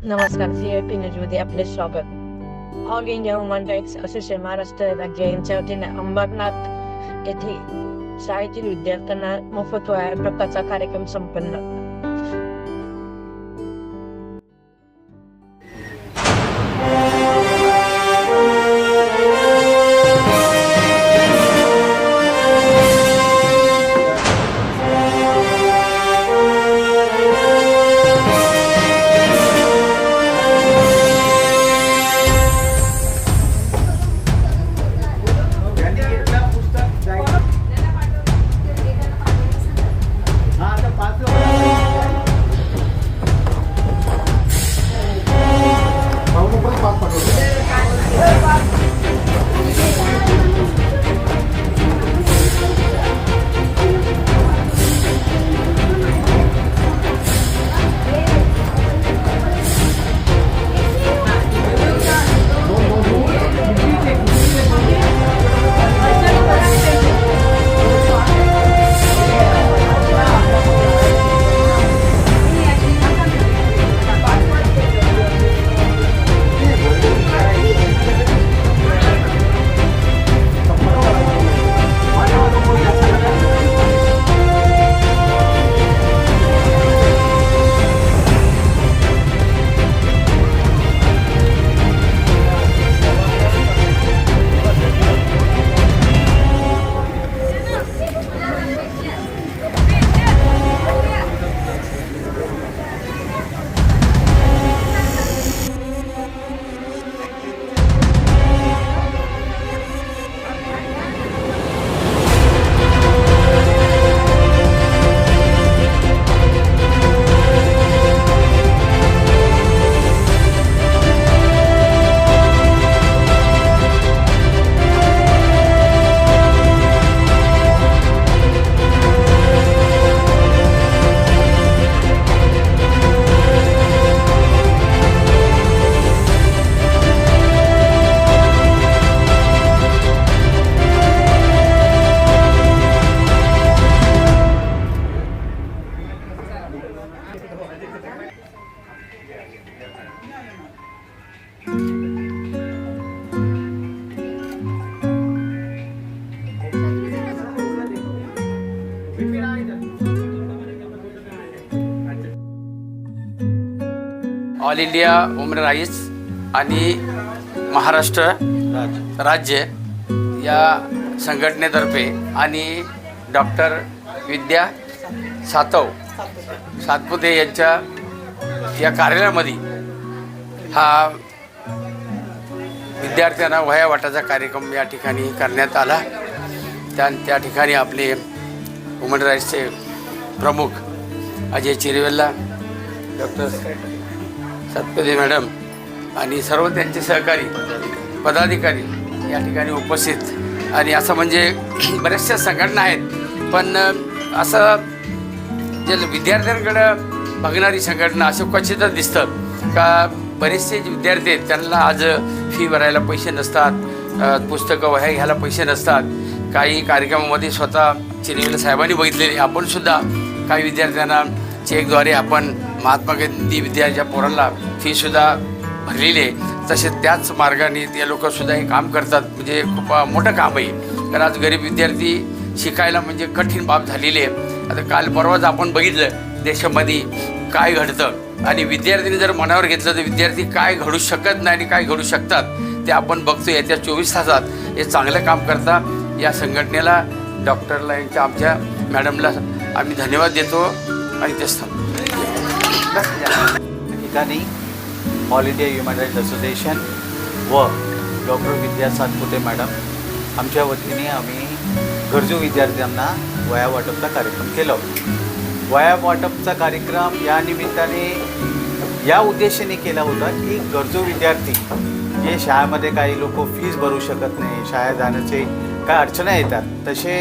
नमस्कार, CIP न्यूजमध्ये आपले स्वागत। All India human rights association Maharashtra राज्य यांच्या वतीने अंबरनाथ येथे शाळेतील विद्यार्थ्यांना मोफत व्यायाम प्रकारचा कार्यक्रम संपन्न। ऑल इंडिया ह्युमन राईट्स आणि महाराष्ट्र राज्य या संघटनेतर्फे आणि डॉक्टर विद्या सातपुते यांच्या या कार्यालयामध्ये हा विद्यार्थ्यांना वह्या वाटाचा कार्यक्रम या ठिकाणी करण्यात आला। त्या ठिकाणी आपले ह्युमन राईट्सचे प्रमुख अजय चिरवेल्ला, डॉक्टर सातपुते मॅडम आणि सर्व त्यांचे सहकारी पदाधिकारी या ठिकाणी उपस्थित। आणि असं म्हणजे बऱ्याचशा संघटना आहेत, पण असं जे विद्यार्थ्यांकडं बघणारी संघटना असं क्वचितच दिसतं का बरेचसे जे विद्यार्थी आहेत त्यांना आज फी भरायला पैसे नसतात, पुस्तकं वह्या घ्यायला पैसे नसतात। काही कार्यक्रमामध्ये स्वतः चिरवेल्ला साहेबांनी बघितलेले, आपणसुद्धा काही विद्यार्थ्यांना चेकद्वारे आपण महात्मा गांधी विद्यालयाच्या पोरांना फीसुद्धा भरलेली आहे। तसेच त्याच मार्गाने ते लोकंसुद्धा हे काम करतात, म्हणजे खूप मोठं काम आहे। कारण आज गरीब विद्यार्थी शिकायला म्हणजे कठीण बाब झालेली आहे। आता काल परवाच आपण बघितलं देशामध्ये काय घडतं, आणि विद्यार्थ्यांनी जर मनावर घेतलं तर विद्यार्थी काय घडू शकत नाही आणि काय घडू शकतात ते आपण बघतो। येत्या 24 तासात हे चांगलं काम करता या संघटनेला, डॉक्टरला यांच्या आमच्या मॅडमला आम्ही धन्यवाद देतो आणि तेच ठिकाणी all India human rights association व डॉक्टर विद्या सातपुते मॅडम आमच्या वतीने आम्ही गरजू विद्यार्थ्यांना वह्या वाटपचा कार्यक्रम केला होता। वह्या वाटपचा कार्यक्रम या निमित्ताने या उद्देशाने केला होता की गरजू विद्यार्थी जे शाळेमध्ये काही लोक फीस भरू शकत नाही, शाळेत जाण्याचे काय अडचणी येतात, तसे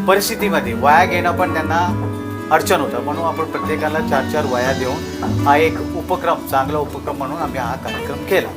परिस्थितीमध्ये वह्या घेणं पण त्यांना अडचण होतं, म्हणून आपण प्रत्येकाला 4-4 वह्या देऊन हा एक उपक्रम, चांगला उपक्रम म्हणून आम्ही हा कार्यक्रम केला।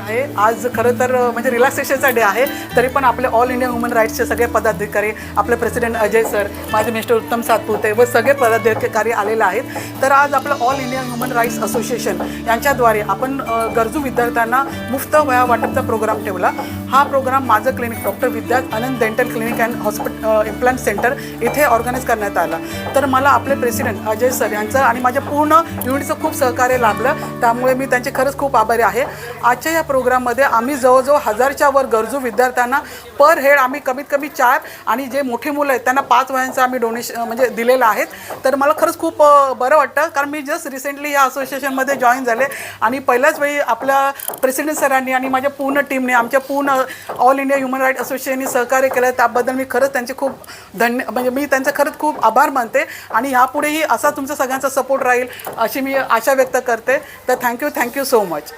आहे आज खरं तर म्हणजे रिलॅक्सेशनचा डे आहे, तरी पण आपले ऑल इंडिया ह्युमन राईट्सचे सगळे पदाधिकारी, आपले प्रेसिडेंट अजय सर, माझे मिस्टर उत्तम सातपुते व सगळे पदाधिकारी आलेले आहेत. तर आज आपलं all India human rights association यांच्याद्वारे आपण गरजू विद्यार्थ्यांना मुफ्त वह्या वाटपचा प्रोग्राम ठेवला. हा प्रोग्राम माझं clinic doctor Vidya Anand dental clinic and hospital implant centre इथे ऑर्गनाईज करण्यात आला. तर मला आपले प्रेसिडेंट अजय सर यांचं आणि माझ्या पूर्ण युनिटचं खूप सहकार्य लाभलं, त्यामुळे मी त्यांचे खरंच खूप आभारी आहे. आजच्या या प्रोग्राममध्ये आम्ही जवळजवळ 1000च्या वर गरजू विद्यार्थ्यांना पर हेड आम्ही कमीत कमी 4 आणि जे मोठी मुलं आहेत त्यांना 5 वह्यांचं आम्ही डोनेशन म्हणजे दिलेलं आहेत. तर मला खरंच खूप बरं वाटतं, कारण मी जस्ट रिसेंटली या असोसिएशनमध्ये जॉईन झाले आणि पहिल्याच वेळी आपल्या प्रेसिडेंट सरांनी आणि माझ्या पूर्ण टीमने, आमच्या पूर्ण ऑल इंडिया ह्युमन राईट असोसिएशनने सहकार्य केलं. त्याबद्दल मी खरंच त्यांचे खूप म्हणजे मी त्यांचं खरंच खूप आभार मानते आणि यापुढेही असा तुमचा सगळ्यांचा सपोर्ट राहील अशी मी आशा व्यक्त करते. तर थँक्यू सो मच.